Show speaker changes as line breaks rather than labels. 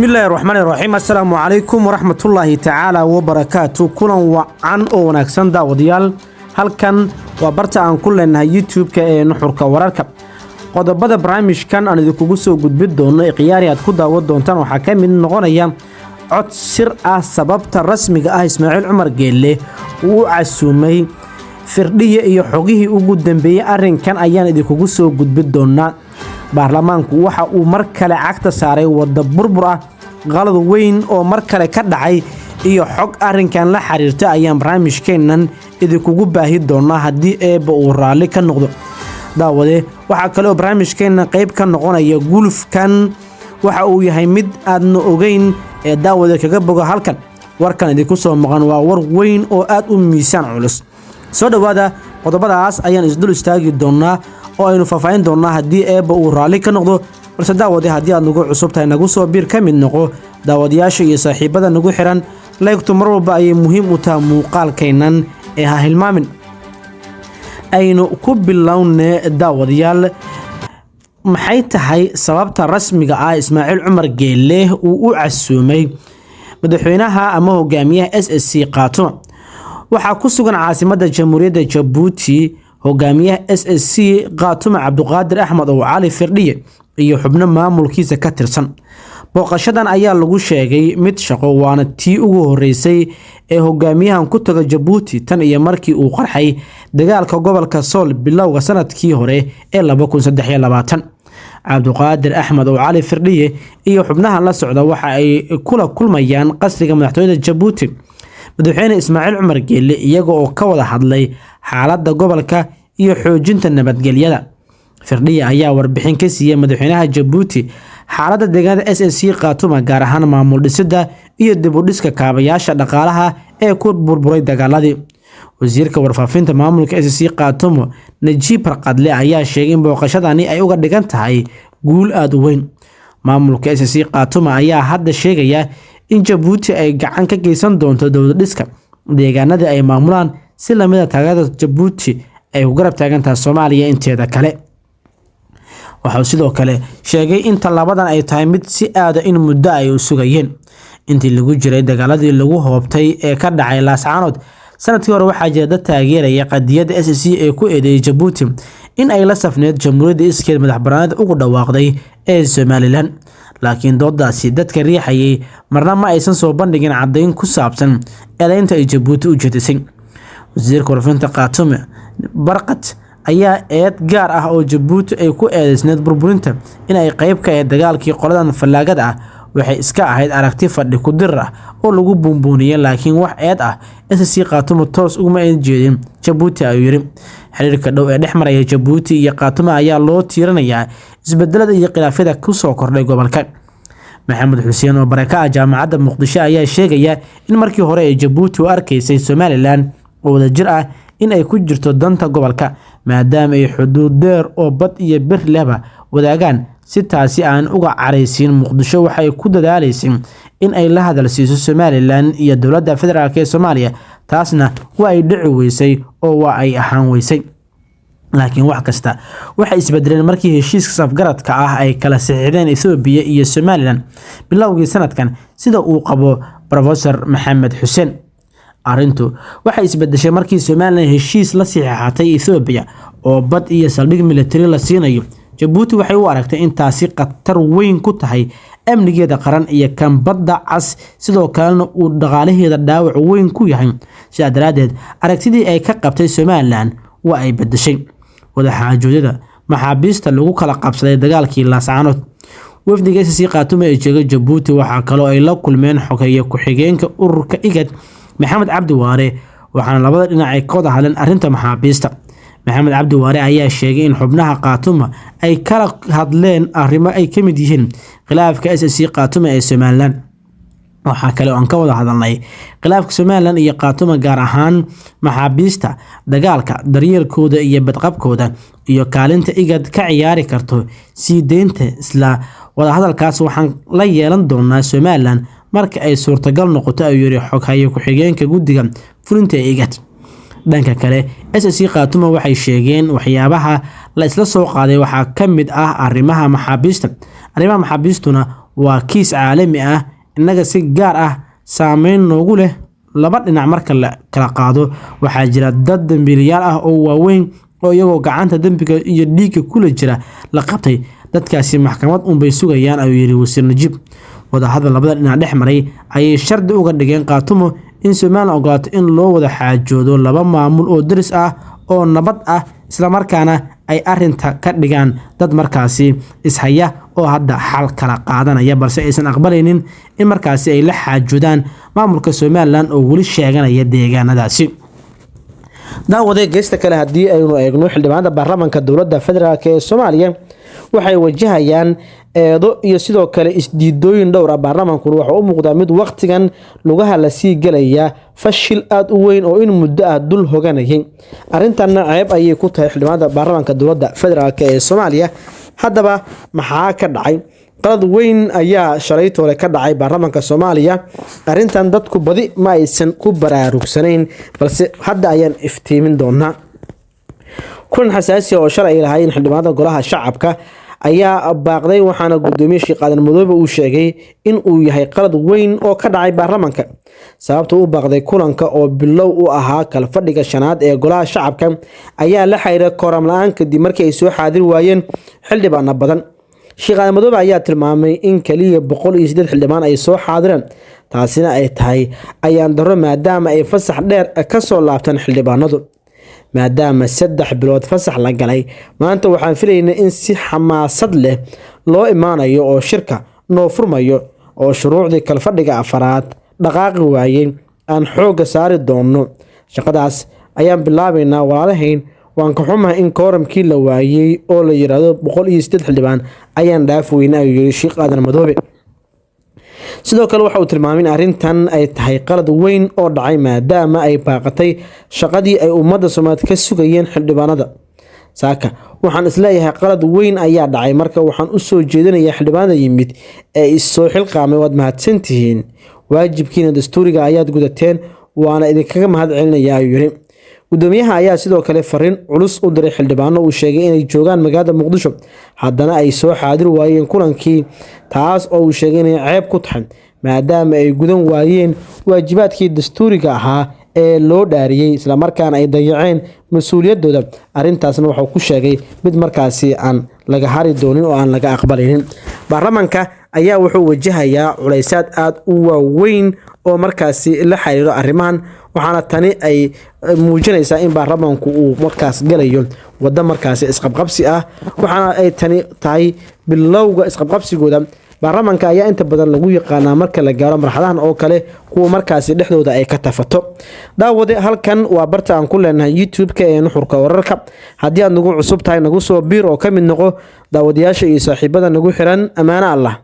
بسم الله الرحمن الرحيم. السلام عليكم ورحمة الله تعالى وبركاته. كلن وعن oo wanaagsan daawadayaal halkan waa barta aan ku leenahay YouTube-ka ee nuxurka wararka. qodobada barnaamijkan aan idinku soo gudbin doono qiyaari aad ku daawan doontaan waxaa ka mid noqonaya cod sir ah sababta rasmiga ah Ismaaciil Cumar Geelle uu casuumay firdhiye iyo xogihii ugu dambeeyay arrinkan ayaan idinku soo gudbin doonaa. baarlamaanku waxa uu mar kale cagta saaray wada burbur ah qalad weyn oo mar kale ka dhacay iyo xog arrinkan la xiriirta ayaan barnaamijkeenan idinku baahi doonaa haddii eeba uu raali ka noqdo. daawade waxa kale oo barnaamijkeena qayb ka noqonaya gulufkan waxa uu yahay mid aadna ogeyn ee daawada kaga boga halkan warkan idinku soo maqan waa war weyn oo aad u miisaan culus. soo dhawaada qodobadaas ayaan isdul istaagi doonaa oo aynu faafayn doonaa haddii eeba uu raali ka noqdo. balse daawade haddii aad nagu cusub tahay nagu soo biir ka mid noqo daawadayaasha iyo saaxiibada nagu xiran laygtu mar walba ayay muhiim u tahay muuqaalkeennan ee ha hilmaamin. aynu ku bilownay daawadayaal maxay tahay sababta rasmiga ah Ismaaciil Cumar Geelle uu u casuumay madaxweynaha ama hogaamiyaha SSC Khaatumo. waxaa ku sugan caasimadda Jamhuuriyadda Jabuuti hogaamiyaha SSC Khaatumo Cabduqaadir Axmed oo Cali Firdhiye iyo xubno maamulkiisa ka tirsan. booqashadan ayaa lagu sheegay mid shaqo waana tii ugu horeysay ee hogaamiyahan ku taga Jabuuti tan iyo markii uu qarxay dagaalka gobolka Sool bilowga sanadkii hore ee 2023. Cabduqaadir Axmed oo Cali Firdhiye iyo xubnaha la socda waxa ay kula kulmayaan qasriga madaxtooyada Jabuuti madaxweyne Ismaaciil Cumar Geelle iyaga oo ka wada hadlay xaaladda gobolka iyo xoojinta nabadgelyada. Firdhiye ayaa warbixin ka siiyay madaxweynaha Jabuuti xaaladda deegaanada SSC Khaatumo gaar ahaan maamul dhisidda iyo dib u dhiska kaabayaasha dhaqaalaha ee ku burburay dagaaladii. wasiirka warfaafinta maamulka SSC Khaatumo Najiib Farqadle ayaa sheegay in booqashadani ay uga dhigan tahay guul aad u weyn. maamulka SSC Khaatumo ayaa hadda sheegaya in Jabuuti ay gacan ka geysan doonto dowlad dhiska deegaanada ay maamulaan si lamida taageerada Jabuuti ay u garab taagan tahay Soomaaliya inteeda kale. waxa sidoo kale sheegay in talabadan ay tahay mid si aad in muddo ay u sugayeen intii lagu jiray dagaaladii lagu hoobtay ee ka dhacay Laascaanood sanadkii hore. waxaa jira dad taageeraya qadiyadda SSC ee ku eedeeyay Jabuuti in ay la safneed Jamhuuriyadda iskeed madaxbannaanida ugu dhawaaqday ee Somaliland, laakiin doodaasi dadka riixayay marna ma aysan soo bandhigin caddayn ku saabsan eedaynta ay Jabuuti u jeedisay. wasiirka warfaafinta Khaatumo Barqat ayaa eed gaar ah oo Jabuuti ay ku eedeysneed burburinta in ay qayb ka ahayd dagaalkii qoladan fallaagada ah waxay iska ahayd aragti fadhi ku dir ah oo lagu buunbuuniyay, laakiin wax eed ah SSC Khaatumo toos uguma jeedin Jabuuti ayuu yiri. xiriirka dhow ee dhex maraya Jabuuti iyo Khaatumo ayaa loo tiirinayaa isbedelada iyo khilaafyada ku soo kordhay gobolka. maxamed xuseen oo baraka jaamacadda Muqdisho ayaa sheegaya in markii hore ay Jabuuti u arkaysay Somaliland oo wadajir ah in ay ku jirto danta gobolka maadaama ay xuduud dheer oo bad iyo bir leba wadaagaan. si taasi aan uga careysiin Muqdisho waxay ku dadaalaysay in ay la hadal siiso Somaliland iyo dowladda federaalka ee Soomaaliya, taasna waa ay dhici weysay oo waa ay ahaan weysay. laakiin wax kasta waxay isbedeleen markii heshiiska safgaradka ah ay kala saxiixdeen Ethiopia iyo Somaliland bilowgii sanadkan sida uu qabo Professor Maxamed Xuseen. arrintu waxay isbedeshay markii Somaliland heshiis la saxiixatay Ethiopia oo bad iyo saldhig military la siinayo. Jabuuti waxay u aragtay in taasi khatar weyn ku tahay amnigeeda qaran iyo kan badda cas, sidoo kalena uu dhaqaalaheeda dhaawac weyn ku yahay. sidaa daraadeed aragtidii ay ka qabtay Somaliland waa ay bedeshay. wadaxaajoodada maxaabiista lagu kala qabsaday dagaalkii Laascaanood. wafdiga SSC Khaatumo ee joogay Jabuuti waxaa kaloo ay la kulmeen xogeeye ku-xigeenka ururka IGAD Maxamed Cabdi Waare, waxaana labada dhinac ay ka wada hadleen arrinta maxaabiista. Maxamed Cabdi Waare ayaa sheegay in xubnaha Khaatumo ay kala hadleen arrimo ay ka mid yihiin khilaafka SSC Khaatumo ee Somaliland. waxaa kale oo aan ka wada hadalnay khilaafka Somaliland iyo Khaatumo gaar ahaan maxaabiista dagaalka, daryeelkooda iyo badqabkooda iyo kaalinta IGAD ka ciyaari karto sii deynta. isla wada hadalkaas waxaan la yeelan doonaa Somaliland marka ay suurtagal noqoto ayuu yiri xoghaye ku-xigeenka guddiga fulinta ee IGAD. dhanka kale SSC Khaatumo waxay sheegeen waxyaabaha la isla soo qaaday waxaa ka mid ah arrimaha maxaabiista. arrimaha maxaabiistuna waa kiis caalami ah innaga si gaar ah saameyn noogu leh laba dhinac marka la kala qaado. waxaa jira dad dambiilayaal ah oo waaweyn oo iyagoo gacanta dambiga iyo dhiigga kula jira la qabtay, dadkaasi maxkamad unbay sugayaan ayuu yiri wasiir Najiib. wadahadal labada dhinac dhex maray ayay shardi uga dhigeen Khaatumo in Soomaaliya ogolaato in loo wada xaajoodo laba maamul oo daris ah oo nabad ah, isla markaana ay arinta ka dhigaan dad markaasi ishaya oo hadda xal kala qaadanaya, balse aysan aqbalaynin in markaasi ay la xaajoodaan maamulka Soomaaliland oo wali sheeganaya deegaanadaasi. daawade geesta kale haddii aynu eegno xildhibaanada baarlamaanka dowladda federaalk ee Soomaaliya waxay wajahayaan eedo iyo sidoo kale isdiidooyin dhowr ah. baarlamaanku waxa uu muuqdaa mid waqtigan lugaha la sii galaya fashil aad u weyn oo in muddo ah dul hoganayay. arintan ceeb ayay ku tahay xildhibaanada baarlamaanka dowladda federaalk ee Soomaaliya. haddaba maxaa ka dhacay? qalad weyn ayaa shalaytoole ka dhacay baarlamaanka Soomaaliya. arintan dadku badi ma aysan ku baraarugsanayn, balse hadda ayaan iftiimin doonaa. kulan xasaasi oo shalay ay lahaayeen xildhibaanada golaha shacabka ayaa baaqday, waxaana gudoomiye Sheekh Aadan Madoobe uu sheegay in uu yahay qalad weyn oo ka dhacay baarlamaanka. sababta uu baaqday kulanka oo bilow u ahaa kala fadhiga shanaad ee golaha shacabka ayaa la xiriiray kooram la'aan kadib markii ay soo xaadir waayeen xildhibaano badan. Sheekh Aadan Madoobe ayaa tilmaamay in kaliya 108 xildhibaan ay soo xaadireen, taasina ay tahay ayaan darro maadaama ay fasax dheer ka soo laabtaan xildhibaanadu. maadaama 3 bilood fasax la galay, maanta waxaan filaynaa in si xamaasad leh loo imaanayo oo shirka noo furmayo oo shuruucdii kala fadhiga afaraad dhaqaaqi waayeen aan xooga saari doono. shaqadaas ayaan bilaabaynaa walaalahayn. waan ka xumahay in kooramkii la waayay oo la yiraahdo 108 xildhibaan ayaan dhaaf weynaa ayuu yiri Sheekh Aadan Madoobe. sidoo kale waxa uu tilmaamay in arintan ay tahay qalad weyn oo dhacay maadaama ay baaqatay shaqadii ay ummadda Soomaaliyeed ka sugayeen xildhibaanada. saaka waxaan isleeyahay qalad weyn ayaa dhacay, marka waxaan u soo jeedinayaa xildhibaanada yimid ee is soo xilqaamay. waad mahadsantihiin, waajibkiina dastuuriga ayaad gudateen, waana idinkaga mahadcelinayaa ayuu yiri. gudoomiyaha ayaa sidoo kale fariin culus u diray xildhibaano uu sheegay inay joogaan magaalada Muqdisho haddana ay soo xaadir waayeen kulankii, taas oo uu sheegay inay ceeb ku tahay maadaama ay gudan waayeen waajibaadkii dastuuriga ahaa ee loo dhaariyay, isla markaana ay dayaceen mas'uuliyadooda. arintaasna waxa uu ku sheegay mid markaasi aan laga hari doonin oo aan laga aqbalinin. baarlamaanka ayaa wuxuu wajahayaa culaysaad aad u waaweyn oo markaasi la xiriiro arrimahan, waxaana tani ay muujinaysaa in baarlamaanku uu markaas galayo wada markaasi isqabqabsi ah, waxaana ay tani tahay bilowga isqabqabsigooda. baarlamaanka ayaa inta badan lagu yaqaanaa marka la gaaro marxadahan oo kale kuwa markaasi dhexdooda ay ka tafato. daawade halkan waa barta aan ku leenahay YouTube-ka ee Nuxurka Wararka. haddii aad nagu cusub tahay nagu soo biir oo ka mid noqo daawadayaasha iyo saaxiibada nagu xiran. amaana Allah.